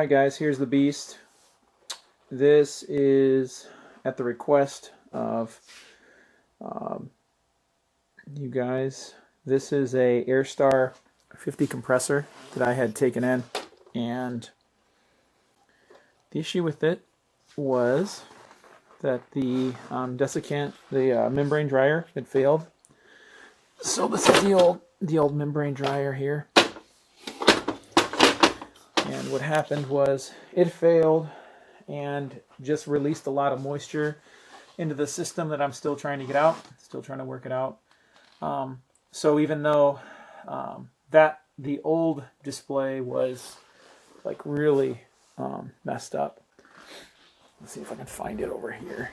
Alright guys, here's the beast. This is at the request of you guys. This is a Airstar 50 compressor that I had taken in, and the issue with it was that the desiccant, the membrane dryer, had failed. So this is the old membrane dryer here. And what happened was it failed and just released a lot of moisture into the system that I'm still trying to get out, still trying to work it out. So even though the old display was like really messed up. Let's see if I can find it over here.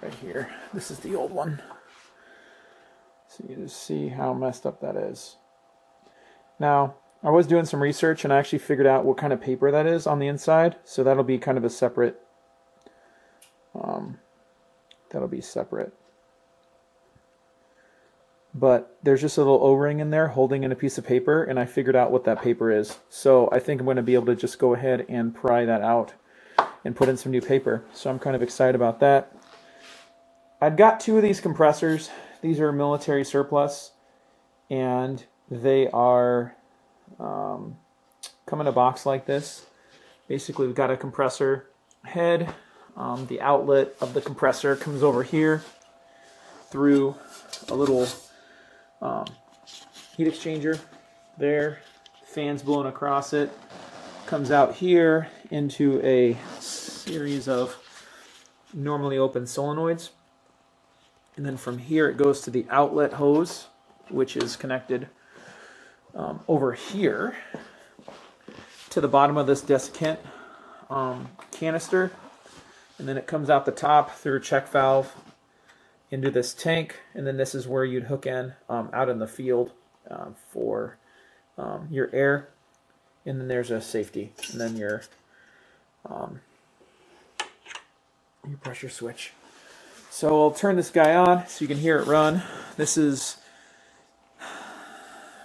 Right here. This is the old one. So you just see how messed up that is. Now, I was doing some research and I actually figured out what kind of paper that is on the inside. So that'll be kind of a separate, But there's just a little O-ring in there holding in a piece of paper, and I figured out what that paper is. So I think I'm going to be able to just go ahead and pry that out and put in some new paper. So I'm kind of excited about that. I've got two of these compressors. These are military surplus, and they are come in a box like this. Basically, we've got a compressor head. The outlet of the compressor comes over here through a little heat exchanger there. Fans blowing across it. Comes out here into a series of normally open solenoids. And then from here it goes to the outlet hose, which is connected over here to the bottom of this desiccant canister, and then it comes out the top through a check valve into this tank, and then this is where you'd hook in out in the field for your air, and then there's a safety, and then your pressure switch. So I'll turn this guy on so you can hear it run. This is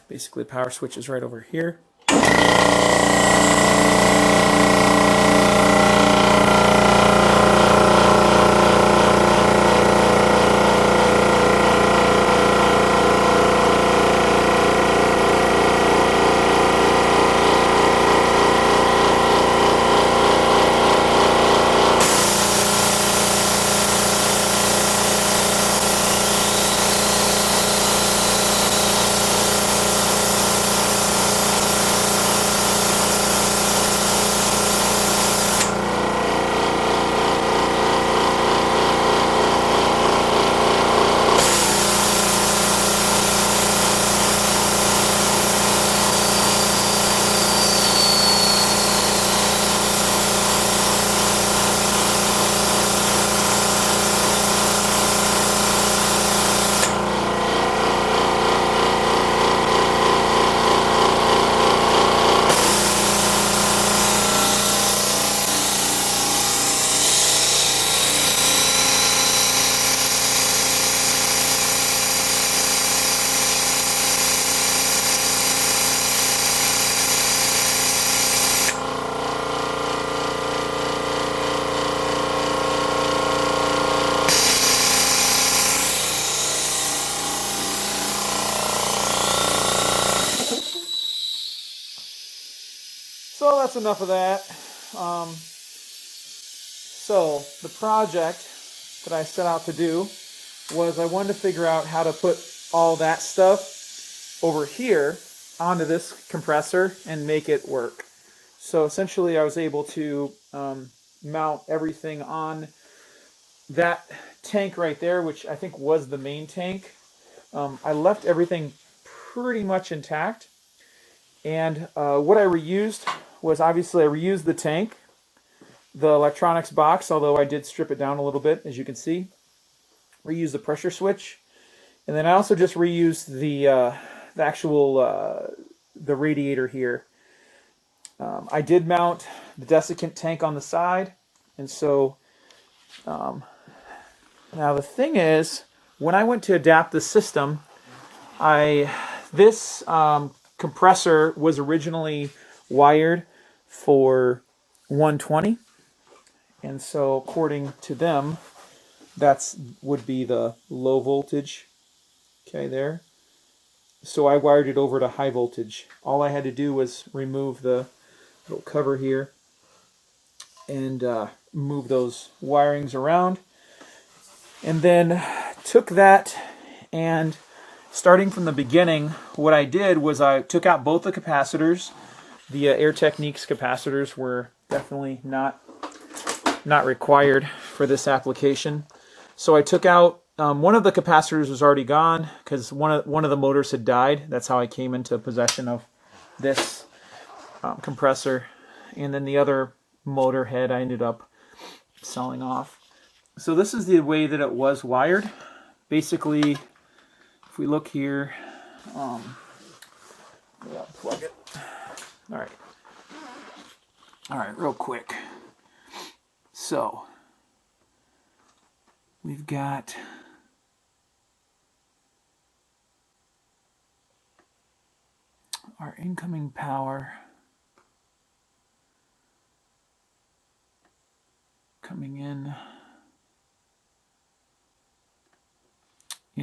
basically power switch is right over here. So that's enough of that. So the project that I set out to do was I wanted to figure out how to put all that stuff over here onto this compressor and make it work. So essentially I was able to mount everything on that tank right there, which I think was the main tank. I left everything pretty much intact, and what I reused was obviously I reused the tank, the electronics box, although I did strip it down a little bit, as you can see. Reused the pressure switch, and then I also just reused the actual the radiator here. I did mount the desiccant tank on the side, and so now the thing is, when I went to adapt the system, this compressor was originally wired for 120. And so according to them, that's would be the low voltage, okay, there. So I wired it over to high voltage. All I had to do was remove the little cover here and move those wirings around. And then took that, and starting from the beginning, what I did was I took out both the capacitors. The Air Techniques capacitors were definitely not required for this application. So I took out one of the capacitors was already gone because one of the motors had died. That's how I came into possession of this compressor. And then the other motor head I ended up selling off. So this is the way that it was wired. Basically, if we look here, plug it. All right, real quick. So we've got our incoming power coming in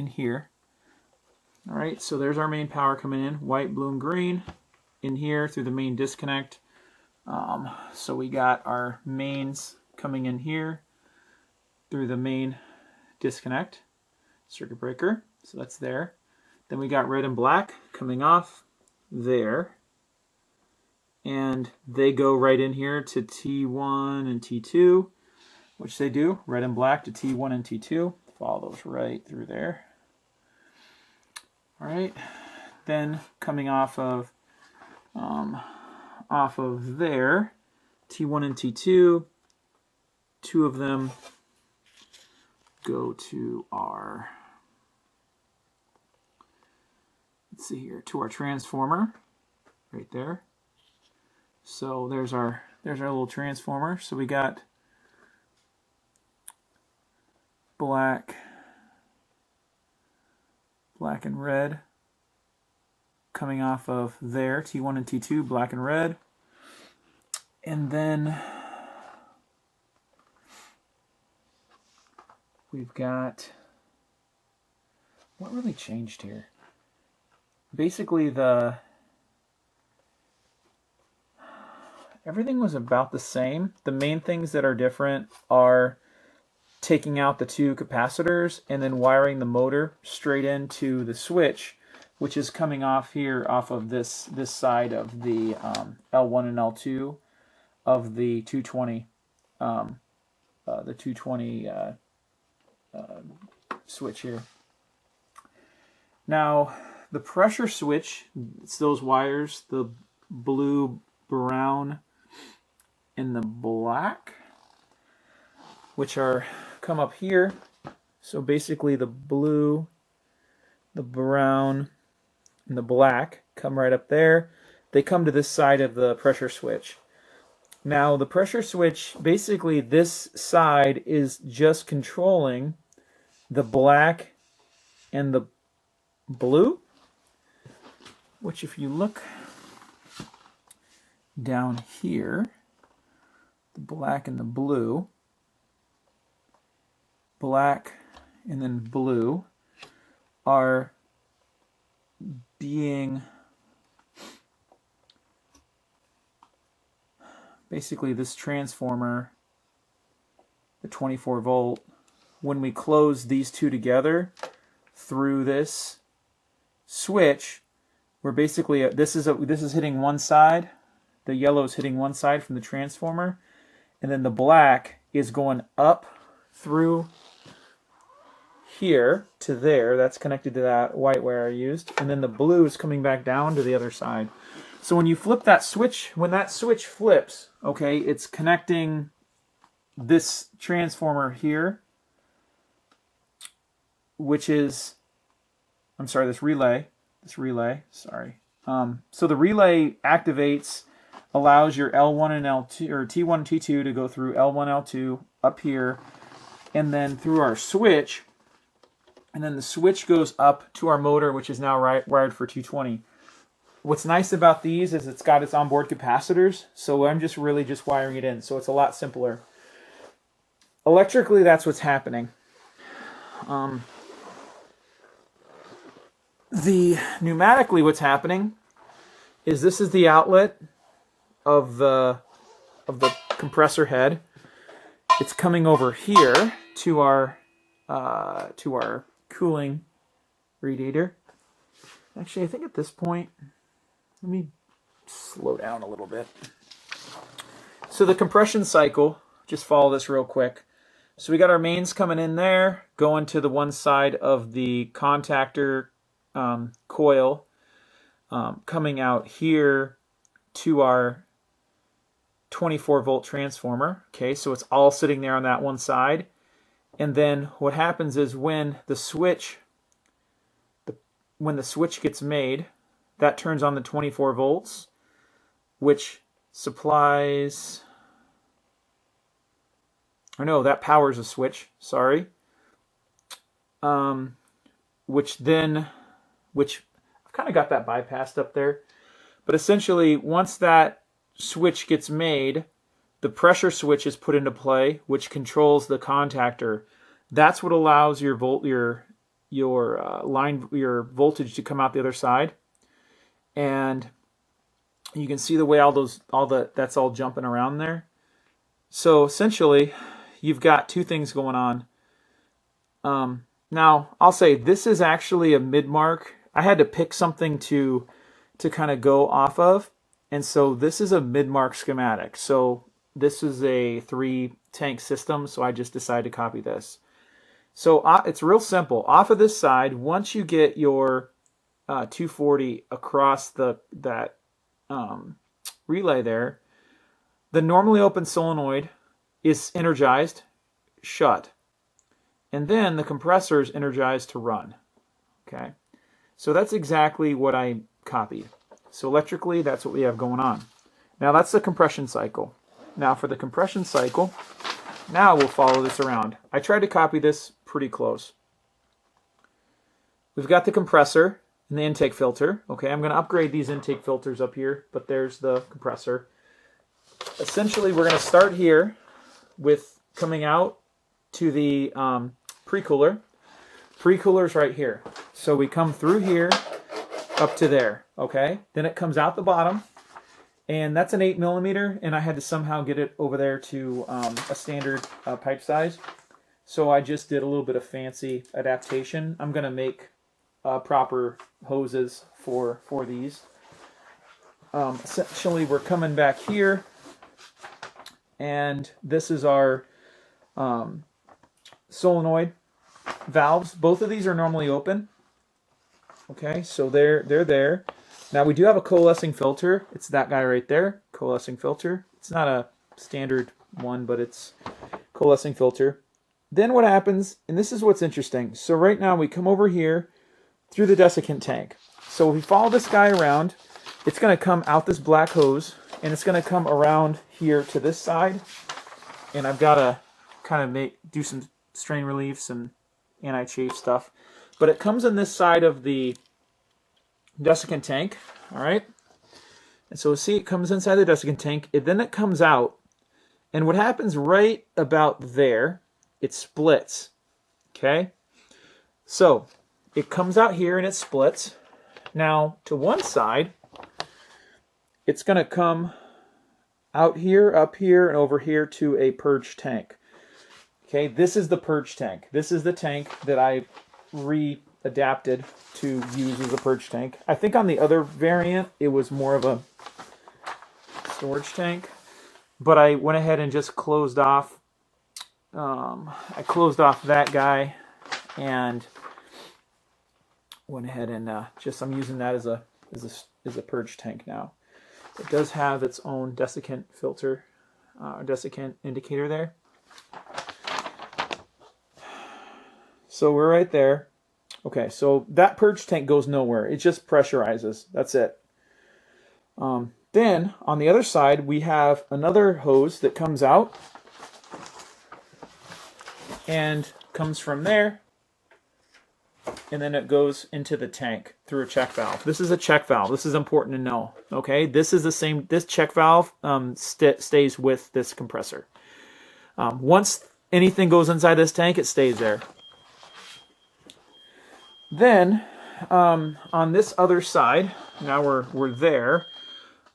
here. All right, so there's our main power coming in, white, blue, and green in here through the main disconnect. So we got our mains coming in here through the main disconnect circuit breaker, so that's there. Then we got red and black coming off there, and they go right in here to T1 and T2, which they do, red and black to T1 and T2. Follow those right through there. All right, then coming off of there, T1 and T2, two of them go to our, let's see here, to our transformer right there. So there's our little transformer. So we got black and red coming off of there, T1 and T2, black and red. And then we've got, what really changed here? Basically everything was about the same. The main things that are different are taking out the two capacitors and then wiring the motor straight into the switch, which is coming off here off of this side of the L1 and L2 of the 220 switch here. Now the pressure switch, it's those wires, the blue, brown, and the black, which are come up here. So basically the blue, the brown, and the black come right up there. They come to this side of the pressure switch. Now the pressure switch, basically this side is just controlling the black and the blue, which if you look down here, the black and the blue, black and then blue are being basically this transformer, the 24 volt, when we close these two together through this switch, we're basically this is hitting one side, the yellow is hitting one side from the transformer, and then the black is going up through here to there. That's connected to that white wire I used, and then the blue is coming back down to the other side. So when you flip that switch, when that switch flips, okay, it's connecting this transformer here, which is, I'm sorry, this relay, sorry. So the relay activates, allows your L1 and L2, or T1 and T2 to go through L1, L2 up here, and then through our switch, and then the switch goes up to our motor, which is now wired for 220. what's nice about these is it's got its onboard capacitors, so I'm just really just wiring it in, so it's a lot simpler. Electrically, that's what's happening. The pneumatically, what's happening is this is the outlet of the compressor head. It's coming over here to our cooling radiator. Actually, I think at this point, let me slow down a little bit. So the compression cycle, just follow this real quick. So we got our mains coming in there, going to the one side of the contactor coil, coming out here to our 24 volt transformer. Okay, so it's all sitting there on that one side. And then what happens is when the switch gets made, that turns on the 24 volts, which supplies, or no, that powers a switch, sorry. Which I've kind of got that bypassed up there. But essentially, once that switch gets made, the pressure switch is put into play, which controls the contactor. That's what allows your voltage to come out the other side. And you can see the way that's all jumping around there. So essentially, you've got two things going on. Now, I'll say this is actually a Midmark. I had to pick something to kind of go off of. And so this is a Midmark schematic. So this is a 3-tank system, so I just decided to copy this. So it's real simple. Off of this side, once you get your 240 across that relay there, the normally open solenoid is energized, shut. And then the compressor is energized to run. Okay, so that's exactly what I copied. So electrically, that's what we have going on. Now that's the compression cycle. Now for the compression cycle, now we'll follow this around. I tried to copy this pretty close. We've got the compressor and the intake filter. Okay, I'm going to upgrade these intake filters up here, but there's the compressor. Essentially, we're going to start here with coming out to the pre-cooler. Pre-cooler's right here. So we come through here up to there, okay? Then it comes out the bottom, and that's an 8mm, and I had to somehow get it over there to a standard pipe size. So I just did a little bit of fancy adaptation. I'm going to make proper hoses for these. Essentially, we're coming back here, and this is our solenoid valves. Both of these are normally open. Okay, so they're there. Now we do have a coalescing filter. It's that guy right there, coalescing filter. It's not a standard one, but it's coalescing filter. Then what happens, and this is what's interesting. So right now we come over here through the desiccant tank. So if we follow this guy around, it's going to come out this black hose, and it's going to come around here to this side. And I've got to kind of do some strain reliefs and anti-chafe stuff. But it comes in this side of the desiccant tank, all right? And so see, it comes inside the desiccant tank, and then it comes out. And what happens right about there, it splits, okay? So it comes out here and it splits. Now, to one side, it's going to come out here, up here, and over here to a purge tank. Okay, this is the purge tank. This is the tank that I readapted to use as a purge tank. I think on the other variant, it was more of a storage tank, but I went ahead and just closed off. I closed off that guy and went ahead and I'm using that as a purge tank now. It does have its own desiccant filter, desiccant indicator there. So we're right there. Okay, so that purge tank goes nowhere. It just pressurizes. That's it. Then on the other side, we have another hose that comes out and comes from there, and then it goes into the tank. through a check valve. This is a check valve. This is important to know. Okay, this is the same. This check valve stays with this compressor. Once anything goes inside this tank, it stays there. Then on this other side, now we're there.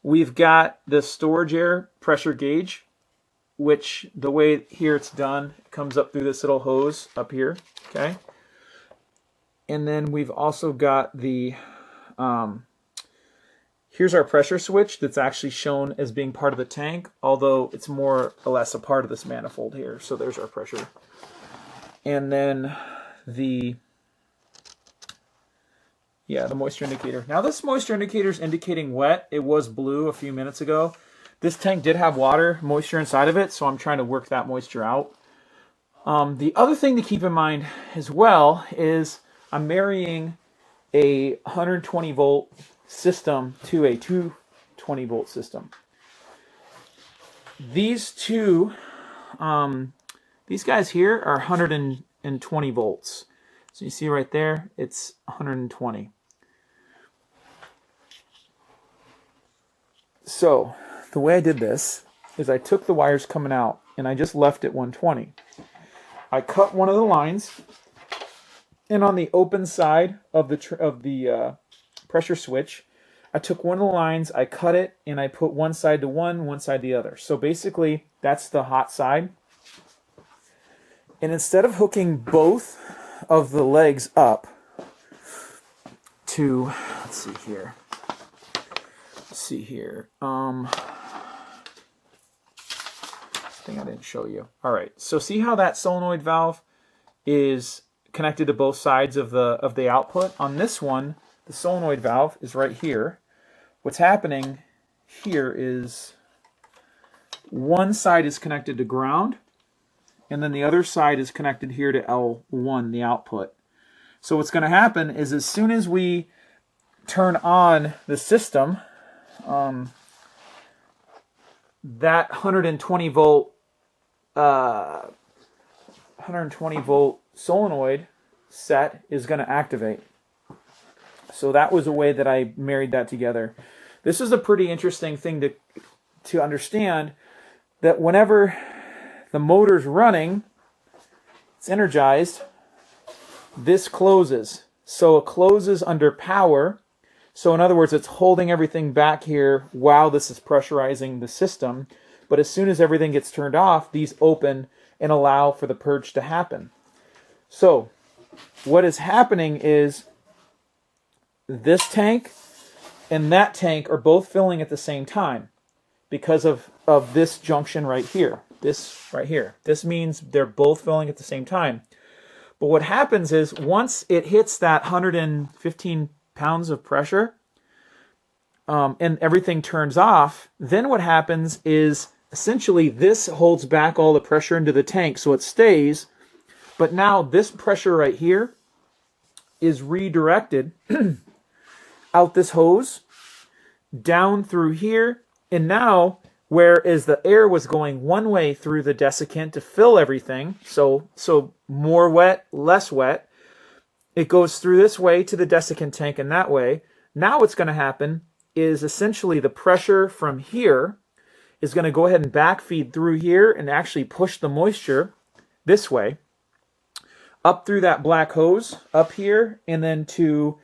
We've got the storage air pressure gauge, which the way here it's done, it comes up through this little hose up here. Okay. And then we've also got the, here's our pressure switch that's actually shown as being part of the tank, although it's more or less a part of this manifold here. So there's our pressure. And then the moisture indicator. Now this moisture indicator is indicating wet. It was blue a few minutes ago. This tank did have water, moisture inside of it, so I'm trying to work that moisture out. The other thing to keep in mind as well is I'm marrying a 120 volt system to a 220 volt system. These two, these guys here are 120 volts. So you see right there, it's 120. So the way I did this is I took the wires coming out and I just left it 120. I cut one of the lines, and on the open side of the pressure switch, I took one of the lines, I cut it, and I put one side to one side to the other. So basically, that's the hot side. And instead of hooking both of the legs up to, let's see here. Thing I didn't show you. All right. So see how that solenoid valve is connected to both sides of the output? On this one, the solenoid valve is right here. What's happening here is one side is connected to ground, and then the other side is connected here to L1, the output. So what's going to happen is as soon as we turn on the system, that 120 volt solenoid set is going to activate. So that was a way that I married that together. This is a pretty interesting thing to understand, that whenever the motor's running, it's energized, this closes. So it closes under power. So in other words, it's holding everything back here while this is pressurizing the system. But as soon as everything gets turned off, these open and allow for the purge to happen. So what is happening is this tank and that tank are both filling at the same time because of this junction right here. This right here. This means they're both filling at the same time. But what happens is once it hits that 115 pounds of pressure and everything turns off, then what happens is essentially this holds back all the pressure into the tank so it stays. But now this pressure right here is redirected out this hose down through here, and now whereas the air was going one way through the desiccant to fill everything, so more wet, less wet, it goes through this way to the desiccant tank and that way. Now what's going to happen is essentially the pressure from here is going to go ahead and backfeed through here and actually push the moisture this way up through that black hose up here and then to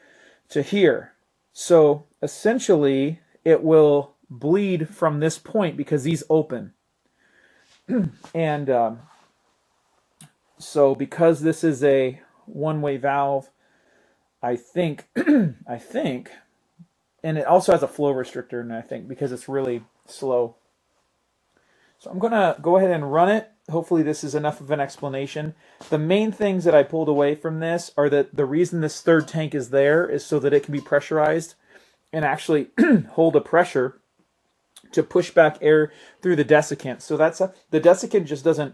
here. So essentially it will bleed from this point because these open. And so because this is a one-way valve, I think, and it also has a flow restrictor, and I think because it's really slow. So I'm going to go ahead and run it. Hopefully this is enough of an explanation. The main things that I pulled away from this are that the reason this third tank is there is so that it can be pressurized and actually hold a pressure to push back air through the desiccant. So the desiccant just doesn't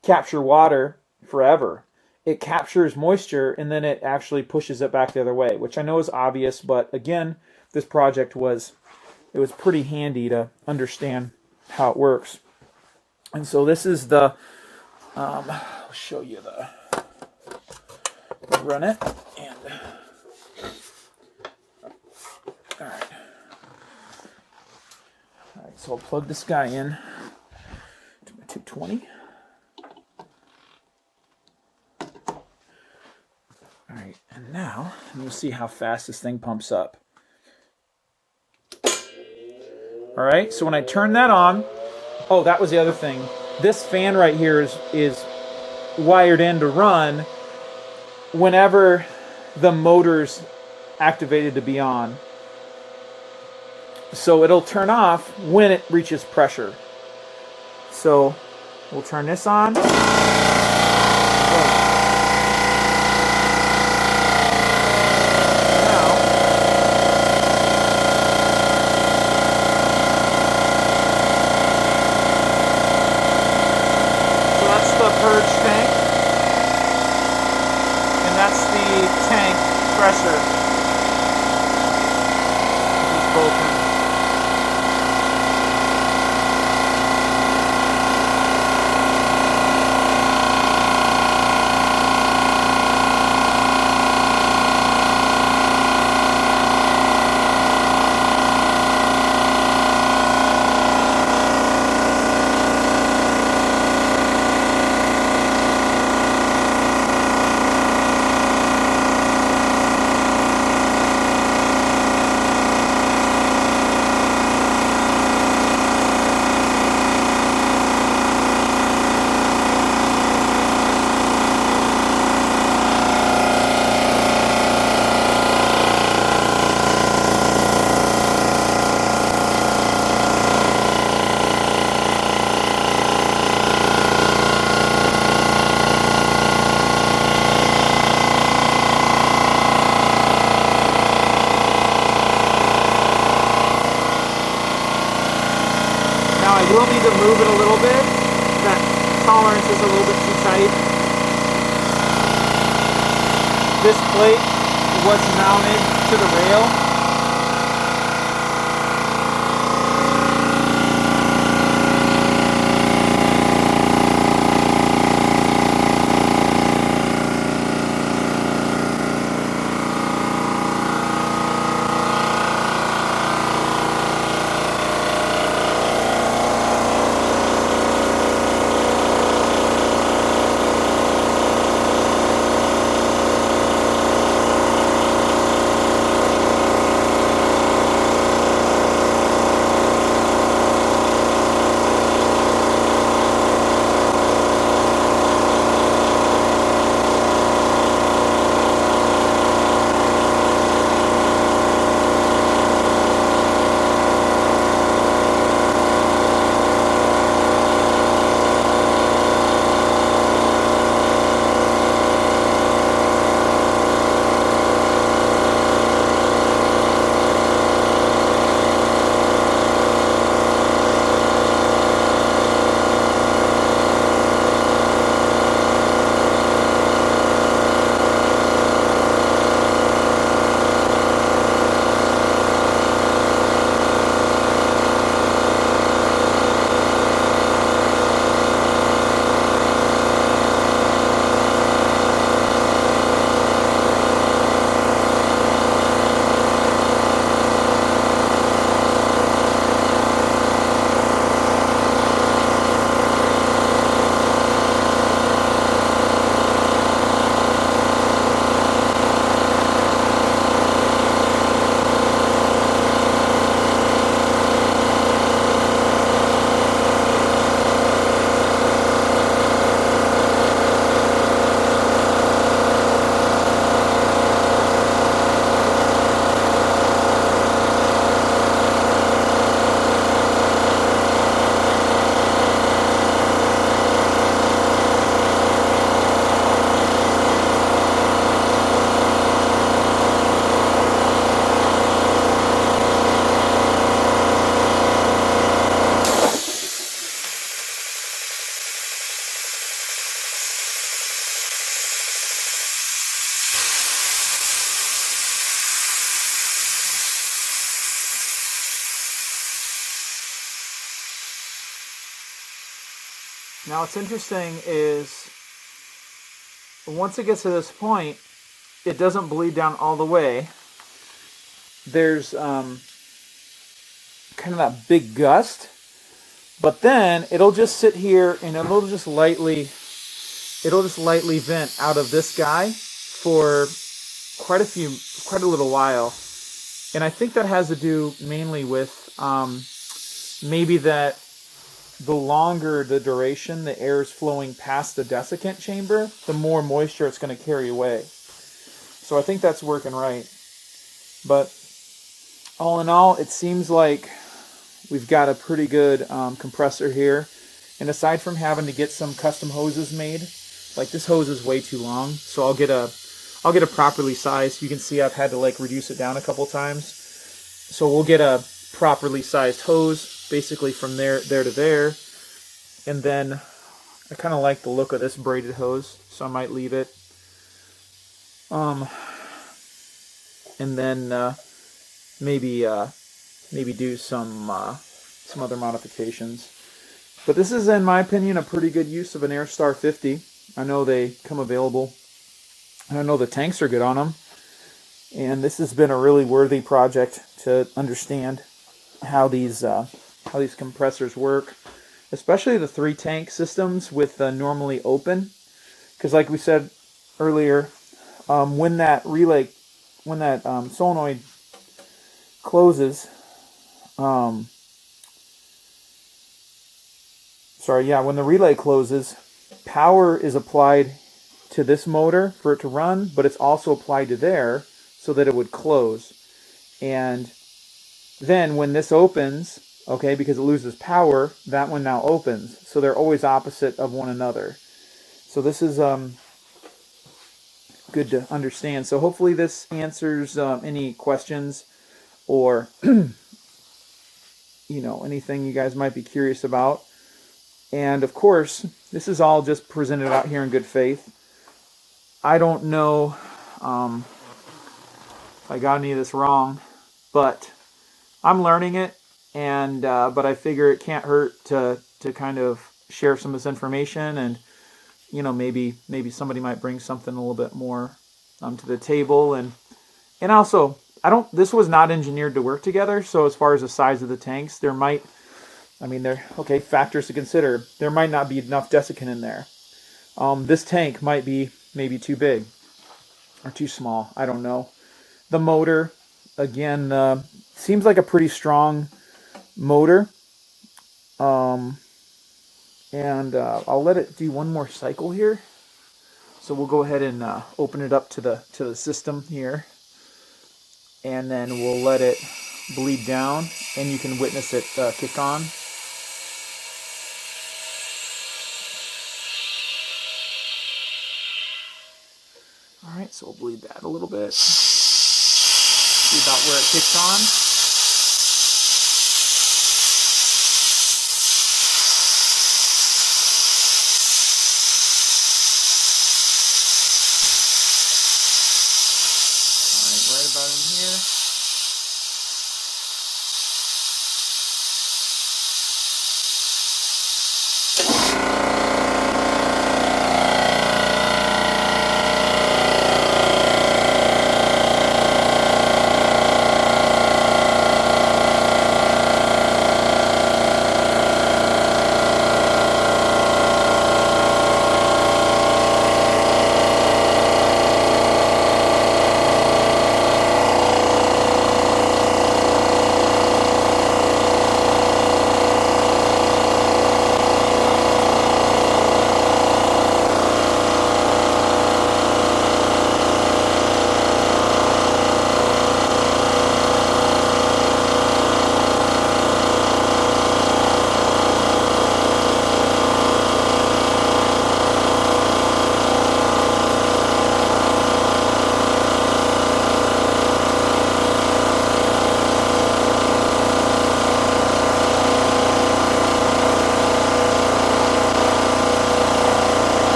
capture water forever. It captures moisture and then it actually pushes it back the other way, which I know is obvious, but again, this project was pretty handy to understand how it works. And so this is the, I'll show you run it, and So I'll plug this guy in to my 220. All right, and now we'll see how fast this thing pumps up. All right, so when I turn that on, oh, that was the other thing. This fan right here is wired in to run whenever the motor's activated to be on. So it'll turn off when it reaches pressure. So we'll turn this on. Purge tank, and that's the tank pressure. These both are. I will need to move it a little bit. That tolerance is a little bit too tight. This plate was mounted to the rail. Now what's interesting is once it gets to this point, it doesn't bleed down all the way. There's kind of that big gust, but then it'll just sit here and it'll just lightly vent out of this guy for quite a little while. And I think that has to do mainly with maybe that the longer the duration the air is flowing past the desiccant chamber, the more moisture it's going to carry away. So I think that's working right. But all in all, it seems like we've got a pretty good compressor here. And aside from having to get some custom hoses made, like this hose is way too long, so I'll get a properly sized. You can see I've had to like reduce it down a couple times. So we'll get a properly sized hose, basically from there to there. And then I kind of like the look of this braided hose, so I might leave it. And then maybe do some other modifications. But this is, in my opinion, a pretty good use of an Airstar 50. I know they come available. I know the tanks are good on them. And this has been a really worthy project to understand how these compressors work, especially the 3-tank systems with normally open. Because like we said earlier, when that solenoid closes, when the relay closes, power is applied to this motor for it to run, but it's also applied to there so that it would close. And then when this opens, okay, because it loses power, that one now opens. So they're always opposite of one another. So this is good to understand. So hopefully this answers any questions or anything you guys might be curious about. And of course, this is all just presented out here in good faith. I don't know if I got any of this wrong, but I'm learning it, and but I figure it can't hurt to kind of share some of this information, and maybe somebody might bring something a little bit more to the table, and also this was not engineered to work together. So as far as the size of the tanks, there might, factors to consider. There might not be enough desiccant in there. This tank might be maybe too big or too small. I don't know. The motor, again, seems like a pretty strong motor. And I'll let it do one more cycle here. So we'll go ahead and open it up to the system here, and then we'll let it bleed down, and you can witness it kick on. All right, so we'll bleed that a little bit. See about where it kicks on.